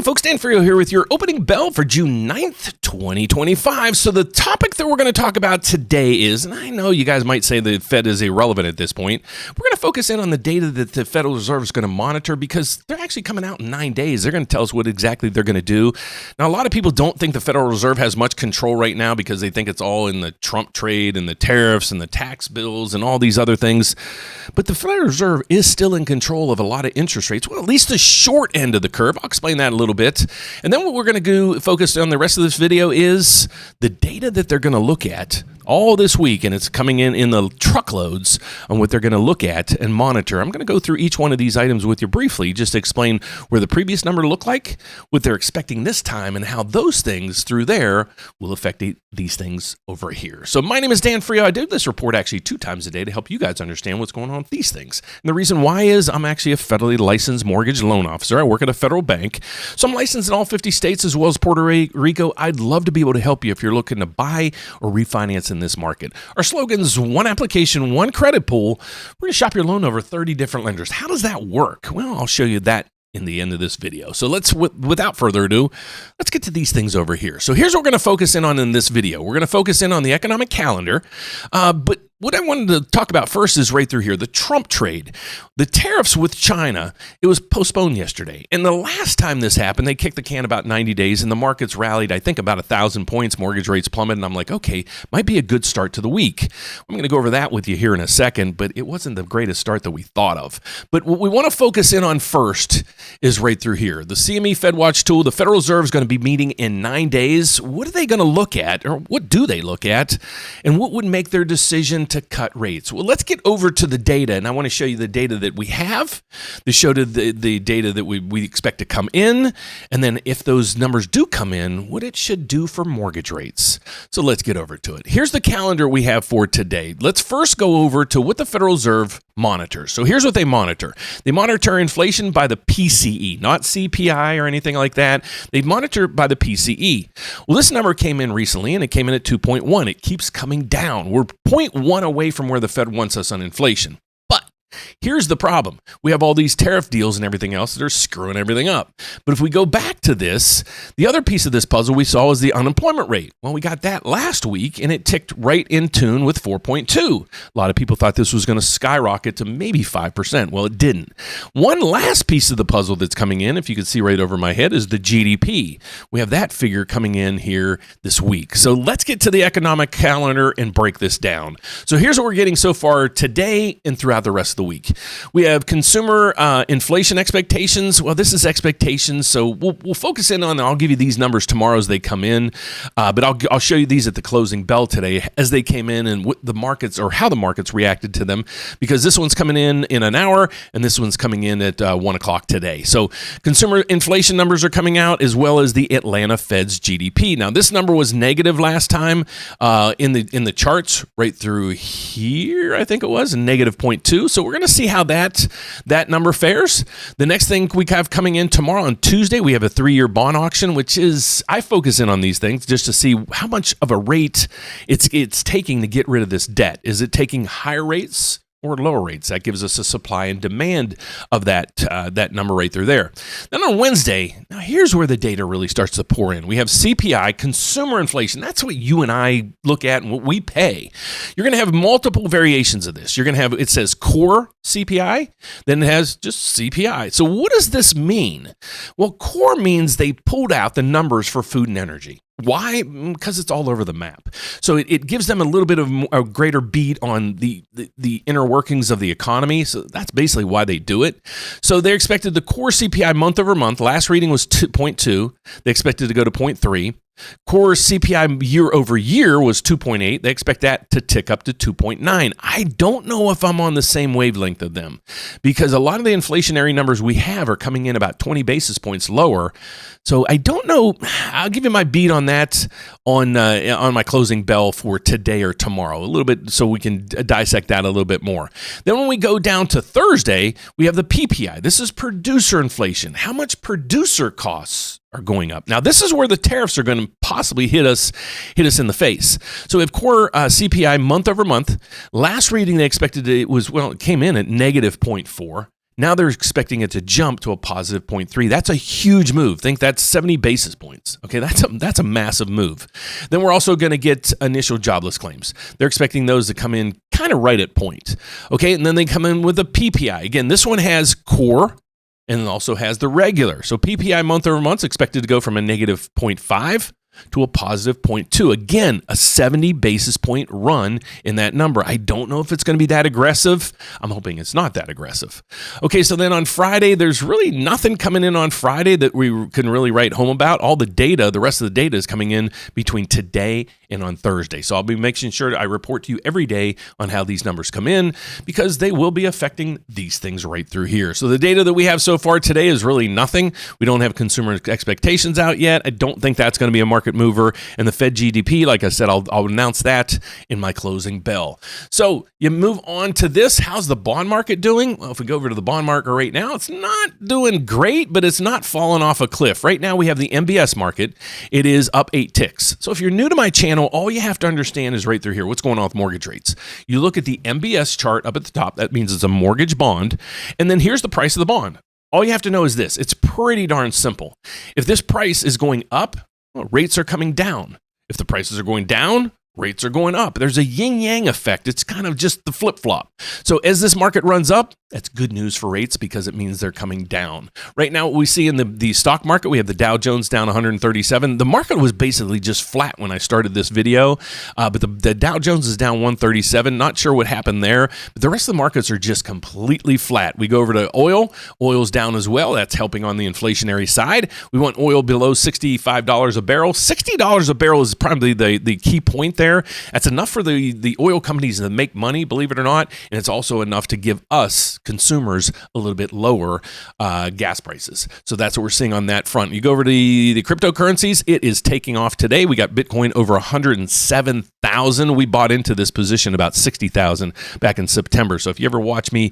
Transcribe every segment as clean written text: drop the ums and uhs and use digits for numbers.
Hey folks, Dan Frio here with your opening bell for June 9th, 2025. So the topic that we're going to talk about today is, and I know you guys might say the Fed is irrelevant at this point, we're going to focus in on the data that the Federal Reserve is going to monitor because they're actually coming out in 9 days. They're going to tell us what exactly they're going to do. Now, a lot of people don't think the Federal Reserve has much control right now because they think it's all in the Trump trade and the tariffs and the tax bills and all these other things. But the Federal Reserve is still in control of a lot of interest rates, well, at least the short end of the curve. I'll explain that a little bit. And then what we're going to do, focus on the rest of this video, is the data that they're going to look at all this week, and it's coming in the truckloads on what they're going to look at and monitor. I'm going to go through each one of these items with you briefly, just to explain where the previous number looked like, what they're expecting this time, and how those things through there will affect these things over here. So my name is Dan Frio. I do this report actually 2 times a day to help you guys understand what's going on with these things. And the reason why is I'm actually a federally licensed mortgage loan officer. I work at a federal bank, so I'm licensed in all 50 states as well as Puerto Rico. I'd love to be able to help you if you're looking to buy or refinance in this market. Our slogan's one application, one credit pool. We're going to shop your loan over 30 different lenders. How does that work? Well, I'll show you that in the end of this video. So let's, without further ado, let's get to these things over here. So here's what we're going to focus in on in this video. We're going to focus in on the economic calendar, but what I wanted to talk about first is right through here, the Trump trade. The tariffs with China, it was postponed yesterday. And the last time this happened, they kicked the can about 90 days and the markets rallied, I think, about 1,000 points. Mortgage rates plummeted. And I'm like, okay, might be a good start to the week. I'm going to go over that with you here in a second, but it wasn't the greatest start that we thought of. But what we want to focus in on first is right through here. The CME FedWatch tool, the Federal Reserve is going to be meeting in 9 days. What are they going to look at, or what do they look at? And what would make their decision to cut rates? Well, let's get over to the data, and I want to show you the data that we have. This showed the data that we expect to come in, and then if those numbers do come in, what it should do for mortgage rates. So let's get over to it. Here's the calendar we have for today. Let's first go over to what the Federal Reserve monitors. So here's what they monitor. They monitor inflation by the PCE, not CPI or anything like that. They monitor by the PCE. Well, this number came in recently, and it came in at 2.1. It keeps coming down. We're 0.1 away from where the Fed wants us on inflation. But here's the problem. We have all these tariff deals and everything else that are screwing everything up. But if we go back to this, the other piece of this puzzle we saw was the unemployment rate. Well, we got that last week, and it ticked right in tune with 4.2. A lot of people thought this was going to skyrocket to maybe 5%. Well, it didn't. One last piece of the puzzle that's coming in, if you can see right over my head, is the GDP. We have that figure coming in here this week. So let's get to the economic calendar and break this down. So here's what we're getting so far today and throughout the rest of the week. We have consumer inflation expectations. Well, this is expectations, so we'll focus in on, I'll give you these numbers tomorrow as they come in, but I'll show you these at the closing bell today as they came in and what the markets, or how the markets reacted to them, because this one's coming in an hour and this one's coming in at 1 o'clock today. So consumer inflation numbers are coming out, as well as the Atlanta Fed's GDP. Now, this number was negative last time in the charts right through here, I think it was, negative 0.2. So we're going to see how that number fares. The next thing we have coming in tomorrow on Tuesday, we have a 3-year bond auction, which is, I focus in on these things just to see how much of a rate it's taking to get rid of this debt. Is it taking higher rates or lower rates? That gives us a supply and demand of that number right through there. Then on Wednesday, now here's where the data really starts to pour in. We have CPI, consumer inflation. That's what you and I look at and what we pay. You're going to have multiple variations of this. You're going to have, it says core CPI, then it has just CPI. So what does this mean? Well, core means they pulled out the numbers for food and energy. Why? Because it's all over the map. So it gives them a little bit of a greater beat on the inner workings of the economy. So that's basically why they do it. So they expected the core CPI month over month. Last reading was 2.2. They expected to go to 0.3. Core CPI year over year was 2.8. They expect that to tick up to 2.9. I don't know if I'm on the same wavelength of them, because a lot of the inflationary numbers we have are coming in about 20 basis points lower. So I don't know. I'll give you my beat on that on my closing bell for today or tomorrow, a little bit, so we can dissect that a little bit more. Then when we go down to Thursday, we have the PPI. This is producer inflation. How much producer costs are going up. Now, this is where the tariffs are going to possibly hit us in the face. So we have core CPI month over month. Last reading they expected it came in at negative 0.4. Now they're expecting it to jump to a positive 0.3. That's a huge move. Think that's 70 basis points. Okay, that's a massive move. Then we're also going to get initial jobless claims. They're expecting those to come in kind of right at point. Okay, and then they come in with a PPI. Again, this one has core and also has the regular. So PPI month over month is expected to go from a negative 0.5 to a positive 0.2. Again, a 70 basis point run in that number. I don't know if it's going to be that aggressive. I'm hoping it's not that aggressive. Okay, so then on Friday, there's really nothing coming in on Friday that we can really write home about. All the data, the rest of the data is coming in between today and on Thursday. So I'll be making sure I report to you every day on how these numbers come in because they will be affecting these things right through here. So the data that we have so far today is really nothing. We don't have consumer expectations out yet. I don't think that's going to be a market mover. And the Fed GDP, like I said, I'll announce that in my closing bell. So you move on to this. How's the bond market doing? Well, if we go over to the bond market right now, it's not doing great, but it's not falling off a cliff. Right now we have the MBS market. It is up 8 ticks. So if you're new to my channel, all you have to understand is right through here, what's going on with mortgage rates. You look at the MBS chart up at the top. That means it's a mortgage bond. And then here's the price of the bond. All you have to know is this. It's pretty darn simple. If this price is going up, well, rates are coming down. If the prices are going down, rates are going up. There's a yin-yang effect. It's kind of just the flip-flop. So as this market runs up, that's good news for rates because it means they're coming down. Right now, what we see in the stock market, we have the Dow Jones down 137. The market was basically just flat when I started this video, but the Dow Jones is down 137. Not sure what happened there, but the rest of the markets are just completely flat. We go over to oil. Oil's down as well. That's helping on the inflationary side. We want oil below $65 a barrel. $60 a barrel is probably the key point there. That's enough for the oil companies to make money, believe it or not, and it's also enough to give us consumers a little bit lower gas prices. So that's what we're seeing on that front. You go over to the cryptocurrencies, it is taking off today. We got Bitcoin over 107,000. We bought into this position about 60,000 back in September. So if you ever watch me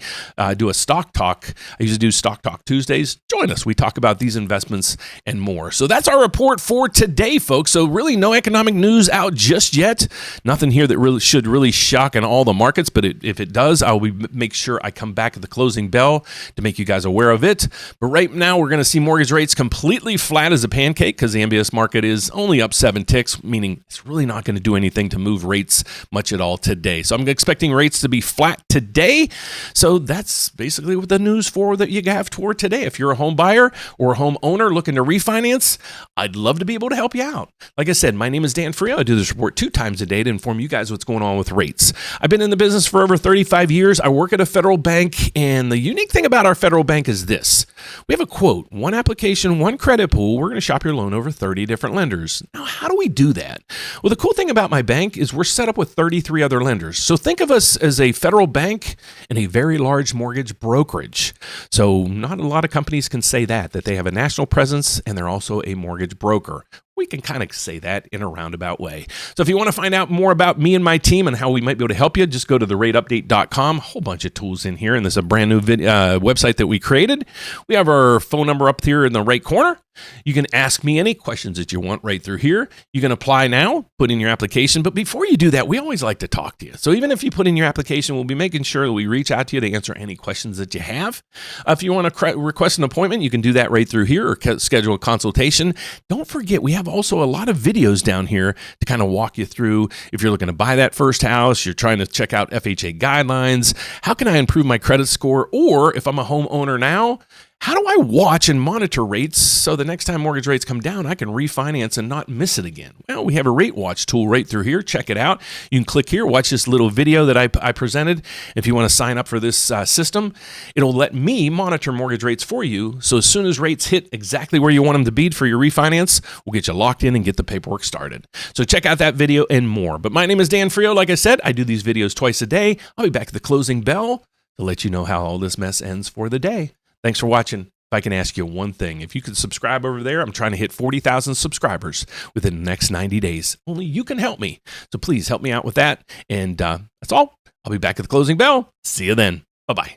do a stock talk, I usually do stock talk Tuesdays. Join us. We talk about these investments and more. So that's our report for today, folks. So really no economic news out just yet. Nothing here that really should shock in all the markets, but if it does, I'll make sure I come back at the closing bell to make you guys aware of it. But right now, we're going to see mortgage rates completely flat as a pancake because the MBS market is only up 7 ticks, meaning it's really not going to do anything to move rates much at all today. So I'm expecting rates to be flat today. So that's basically what the news for that you have toward today. If you're a home buyer or a homeowner looking to refinance, I'd love to be able to help you out. Like I said, my name is Dan Frio. I do this report 2 times a day to inform you guys what's going on with rates. I've been in the business for over 35 years. I work at a federal bank, and the unique thing about our federal bank is this. We have a quote, 1 application, 1 credit pool. We're going to shop your loan over 30 different lenders. Now, how do we do that? Well, the cool thing about my bank is we're set up with 33 other lenders. So think of us as a federal bank and a very large mortgage brokerage. So not a lot of companies can say that they have a national presence and they're also a mortgage broker. We can kind of say that in a roundabout way. So if you want to find out more about me and my team and how we might be able to help you, just go to therateupdate.com. A whole bunch of tools in here, and this is a brand new website that we created. We have our phone number up here in the right corner. You can ask me any questions that you want right through here. You can apply now, put in your application. But before you do that, we always like to talk to you. So even if you put in your application, we'll be making sure that we reach out to you to answer any questions that you have. If you want to request an appointment, you can do that right through here or schedule a consultation. Don't forget, we have also a lot of videos down here to kind of walk you through if you're looking to buy that first house, you're trying to check out FHA guidelines, how can I improve my credit score, or if I'm a homeowner now, how do I watch and monitor rates so the next time mortgage rates come down, I can refinance and not miss it again? Well, we have a RateWatch tool right through here. Check it out. You can click here, watch this little video that I presented. If you want to sign up for this system, it'll let me monitor mortgage rates for you. So as soon as rates hit exactly where you want them to be for your refinance, we'll get you locked in and get the paperwork started. So check out that video and more. But my name is Dan Frio. Like I said, I do these videos twice a day. I'll be back at the closing bell to let you know how all this mess ends for the day. Thanks for watching. If I can ask you one thing, if you could subscribe over there, I'm trying to hit 40,000 subscribers within the next 90 days. Only you can help me. So please help me out with that. And that's all. I'll be back at the closing bell. See you then. Bye-bye.